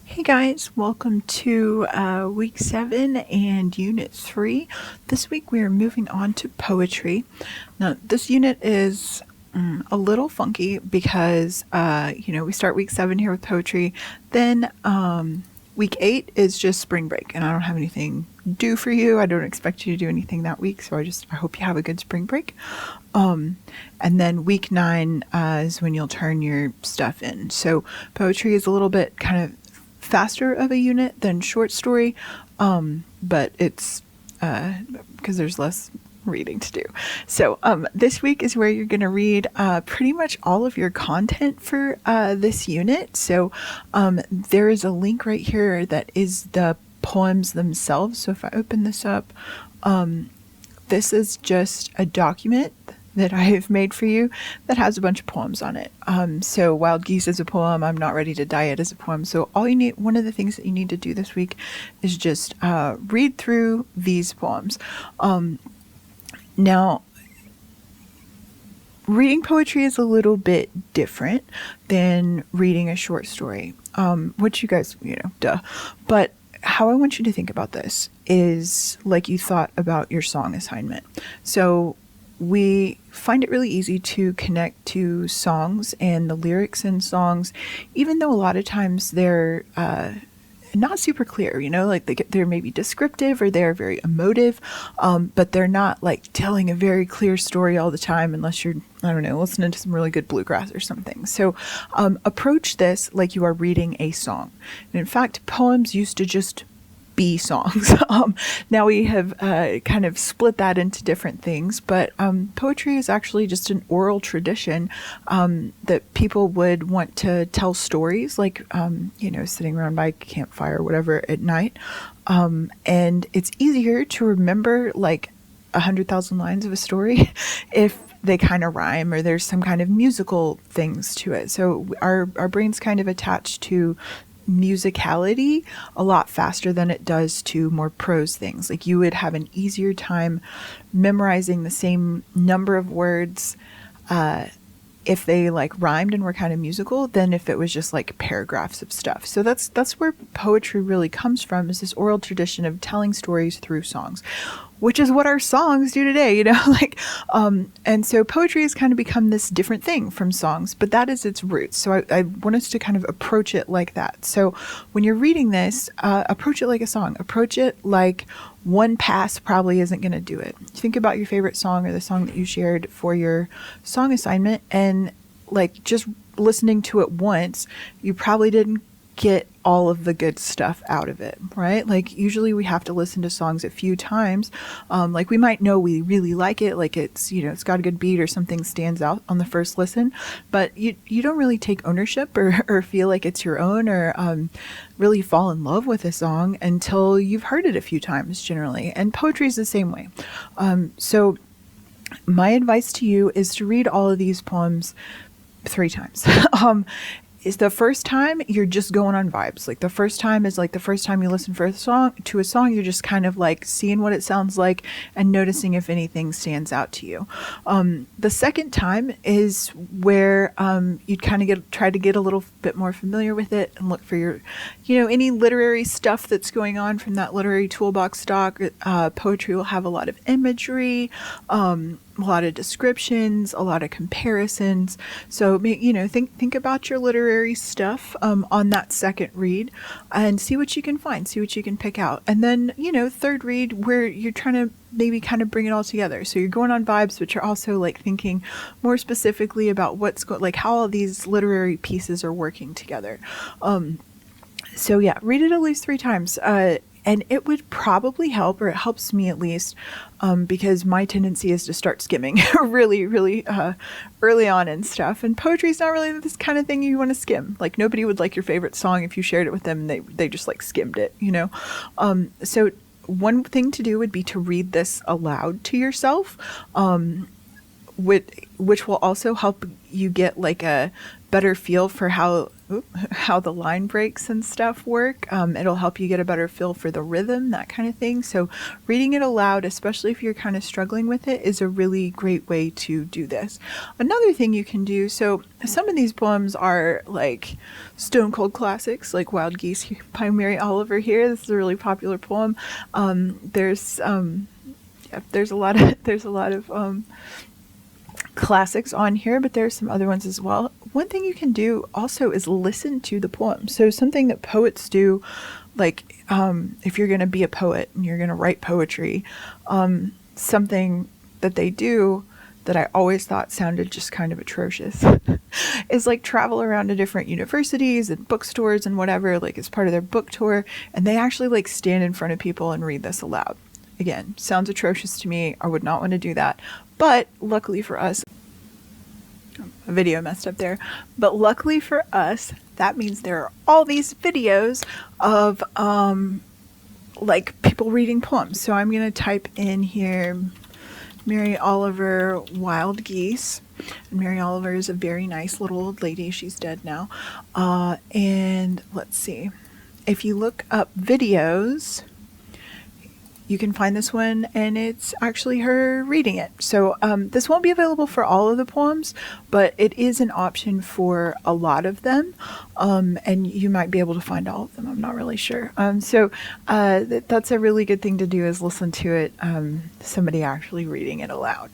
Hey guys, welcome to week 7 and unit 3. This week we are moving on to poetry. Now, this unit is a little funky because, we start week 7 here with poetry. Then week 8 is just spring break, and I don't have anything due for you. I don't expect you to do anything that week, so I hope you have a good spring break. And then week 9 is when you'll turn your stuff in. So poetry is a little bit kind of faster of a unit than short story, but it's because there's less reading to do. So this week is where you're going to read pretty much all of your content for this unit. So there is a link right here that is the poems themselves. So if I open this up, this is just a document that I have made for you that has a bunch of poems on it. So Wild Geese is a poem. I'm Not Ready to Diet is a poem. So one of the things that you need to do this week is just read through these poems. Now, reading poetry is a little bit different than reading a short story, which you guys, duh. But how I want you to think about this is like you thought about your song assignment. So we find it really easy to connect to songs and the lyrics in songs, even though a lot of times they're not super clear, like they're maybe descriptive or they're very emotive, but they're not like telling a very clear story all the time unless you're, I don't know, listening to some really good bluegrass or something. So approach this like you are reading a song. And in fact, poems used to just be songs. Now we have kind of split that into different things, but poetry is actually just an oral tradition that people would want to tell stories, like sitting around by a campfire or whatever at night. And it's easier to remember like 100,000 lines of a story if they kind of rhyme or there's some kind of musical things to it. So our brain's kind of attached to musicality a lot faster than it does to more prose things. Like you would have an easier time memorizing the same number of words if they like rhymed and were kind of musical than if it was just like paragraphs of stuff. So that's where poetry really comes from, is this oral tradition of telling stories through songs, which is what our songs do today, and so poetry has kind of become this different thing from songs, but that is its roots. So I want us to kind of approach it like that. So when you're reading this, approach it like a song. Approach it like one pass probably isn't going to do it. Think about your favorite song or the song that you shared for your song assignment, and like just listening to it once, you probably didn't get all of the good stuff out of it, right? Like usually we have to listen to songs a few times. Like we might know we really like it, like it's, it's got a good beat or something stands out on the first listen, but you don't really take ownership or feel like it's your own or really fall in love with a song until you've heard it a few times generally. And poetry is the same way. So my advice to you is to read all of these poems 3 times. Is the first time you're just going on vibes. Like the first time is like the first time you listen to a song, you're just kind of like seeing what it sounds like and noticing if anything stands out to you. The second time is where you'd kind of try to get a little bit more familiar with it and look for your, any literary stuff that's going on from that literary toolbox stock. Poetry will have a lot of imagery, a lot of descriptions, a lot of comparisons. So, think about your literary stuff on that second read and see what you can find, see what you can pick out. And then, third read where you're trying to maybe kind of bring it all together. So you're going on vibes, but you're also like thinking more specifically about like how all these literary pieces are working together. So yeah, read it at least 3 times. And it would probably help, or it helps me at least, because my tendency is to start skimming really, really early on and stuff. And poetry is not really this kind of thing you want to skim. Like nobody would like your favorite song if you shared it with them and they just like skimmed it, So one thing to do would be to read this aloud to yourself, which will also help you get like a better feel for how the line breaks and stuff work. It'll help you get a better feel for the rhythm, that kind of thing. So reading it aloud, especially if you're kind of struggling with it, is a really great way to do this. Another thing you can do, so some of these poems are like stone cold classics, like Wild Geese by Mary Oliver here. This is a really popular poem. There's a lot of classics on here, but there's some other ones as well. One thing you can do also is listen to the poem. So something that poets do, like if you're going to be a poet and you're going to write poetry, something that they do that I always thought sounded just kind of atrocious is like travel around to different universities and bookstores and whatever, like as part of their book tour, and they actually like stand in front of people and read this aloud. Again, sounds atrocious to me. I would not want to do that. But luckily for us, a video messed up there. But luckily for us, that means there are all these videos of like people reading poems. So I'm going to type in here Mary Oliver Wild Geese. And Mary Oliver is a very nice little old lady. She's dead now. And let's see. If you look up videos, you can find this one, and it's actually her reading it. So this won't be available for all of the poems, but it is an option for a lot of them, and you might be able to find all of them. I'm not really sure. So that's a really good thing to do, is listen to it, somebody actually reading it aloud.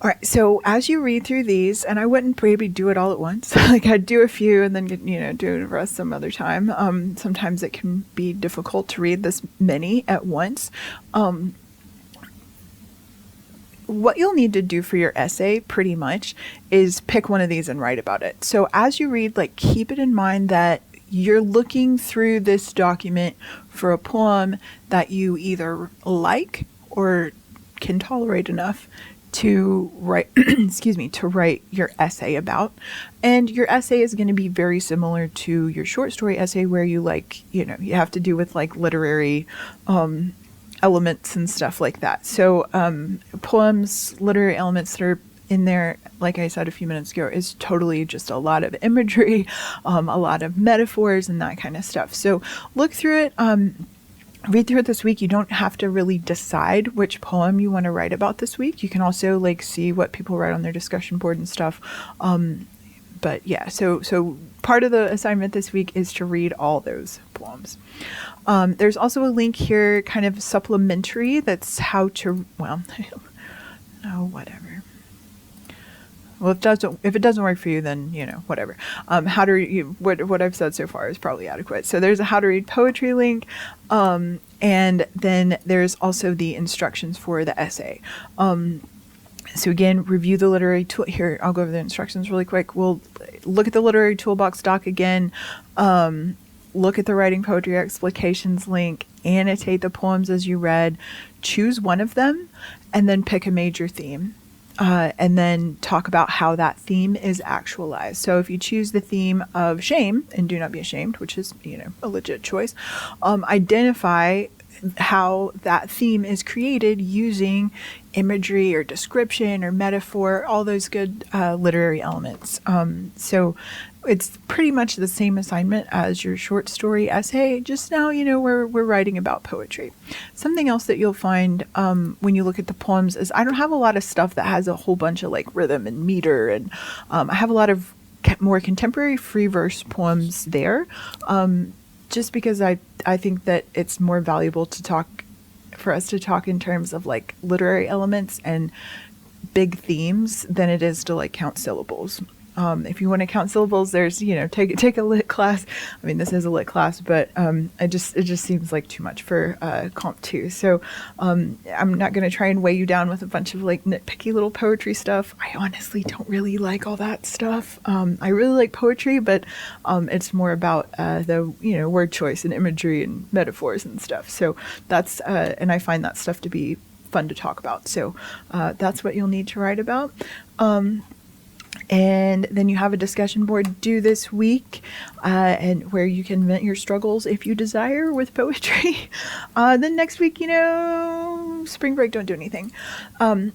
All right, so as you read through these, and I wouldn't maybe do it all at once, like I'd do a few and then do the rest some other time. Sometimes it can be difficult to read this many at once. What you'll need to do for your essay pretty much is pick one of these and write about it. So as you read, like keep it in mind that you're looking through this document for a poem that you either like or can tolerate enough to write to write your essay about. And your essay is going to be very similar to your short story essay, where you you have to do with like literary elements and stuff like that. So poems, literary elements that are in there, like I said a few minutes ago, is totally just a lot of imagery, a lot of metaphors and that kind of stuff. So look through it. Read through it this week. You don't have to really decide which poem you want to write about this week. You can also like see what people write on their discussion board and stuff. But yeah, so part of the assignment this week is to read all those poems. There's also a link here, kind of supplementary, that's how to, well, no, whatever. Well, if it doesn't work for you, then, whatever. How to read, what I've said so far is probably adequate. So there's a how to read poetry link. And then there's also the instructions for the essay. So again, review the literary tool. Here, I'll go over the instructions really quick. We'll look at the literary toolbox doc again. Look at the writing poetry explications link, annotate the poems as you read, choose one of them, and then pick a major theme. And then talk about how that theme is actualized. So if you choose the theme of shame, and do not be ashamed, which is, a legit choice, identify how that theme is created using imagery or description or metaphor, all those good literary elements. So it's pretty much the same assignment as your short story essay, just now, we're writing about poetry. Something else that you'll find when you look at the poems is I don't have a lot of stuff that has a whole bunch of like rhythm and meter, and I have a lot of more contemporary free verse poems there, just because I think that it's more valuable for us to talk in terms of like literary elements and big themes than it is to like count syllables. If you want to count syllables, there's, take a lit class. I mean, this is a lit class, but it just seems like too much for Comp 2. So I'm not going to try and weigh you down with a bunch of like nitpicky little poetry stuff. I honestly don't really like all that stuff. I really like poetry, but it's more about the word choice and imagery and metaphors and stuff. So that's and I find that stuff to be fun to talk about. So that's what you'll need to write about. And then you have a discussion board due this week, and where you can vent your struggles if you desire with poetry. Then next week, spring break, don't do anything.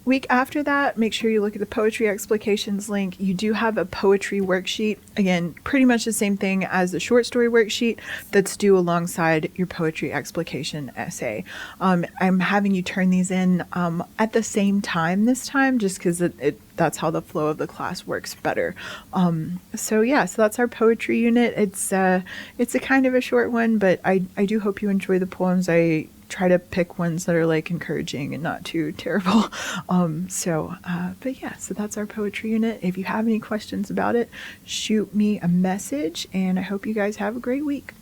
Week after that, make sure you look at the poetry explications link. You do have a poetry worksheet. Again, pretty much the same thing as the short story worksheet that's due alongside your poetry explication essay. I'm having you turn these in at the same time this time, just because that's how the flow of the class works better. So that's our poetry unit. It's a kind of a short one, but I do hope you enjoy the poems. I try to pick ones that are like encouraging and not too terrible. So that's our poetry unit. If you have any questions about it, shoot me a message, and I hope you guys have a great week.